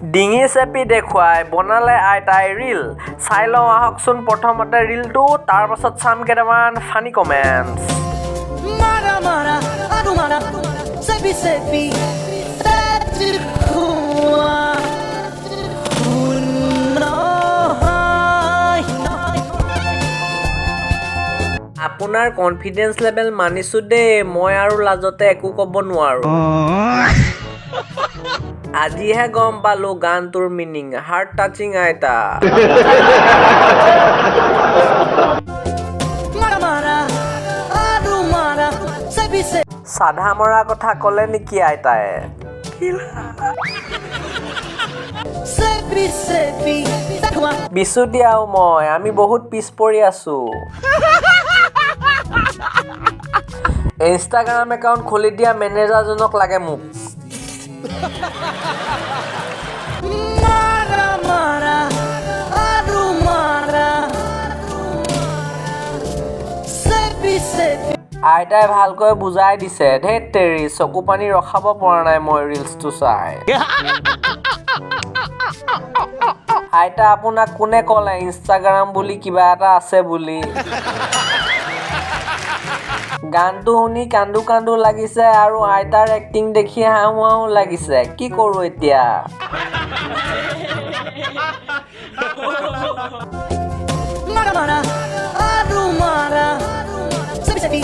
ডিঙি চেপি দেখুৱাই বনালে আইতাই ৰিল চাই লওঁ আহকচোন প্ৰথমতে ৰিলটো তাৰ পাছত চাম কেইটামান funny comments Mara, mara, adu mara, sepi, sepi, আপোনাৰ কনফিডেন্স লেভেল মানিছো দেই মই আৰু লাজতে একো ক'ব নোৱাৰো আজিহে গম পালো গানটোৰ মিনিং হাৰ্ট টাচিং আইতা mara, mara, adu mara, sepi, sepi. সাধা মৰা কথা ক'লে নেকি আইতাই Sepi, sepi, বিচুতি আৰু মই আমি বহুত পিছ পৰি আছো ইনষ্টাগ্ৰাম একাউণ্ট খুলি দিয়া মেনেজাৰজনক লাগে মোক mara, mara, adu mara, sepi, sepi. আইতাই ভালকৈ বুজাই দিছে ধেত তেৰি চকু পানী ৰখাব পৰা নাই মই ৰিলছটো চাই আইতা আপোনাক কোনে ক'লে ইনষ্টাগ্ৰাম বুলি কিবা এটা আছে বুলি গানটো শুনি কান্দো কান্দো লাগিছে আৰু আইতাৰ এক্টিং দেখি হাঁহো হাঁহো লাগিছে কি কৰোঁ এতিয়া Mara, mara, adu mara, sepi, sepi.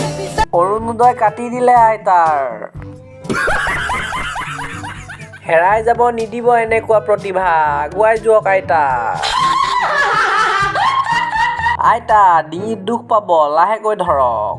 Orunodoi কাটি দিলে আইতাৰ হেৰাই যাব নিদিব এনেকুৱা প্ৰতিভা আগুৱাই যোৱক আইতা আইতা ডিঙিত দুখ পাব লাহেকৈ ধৰক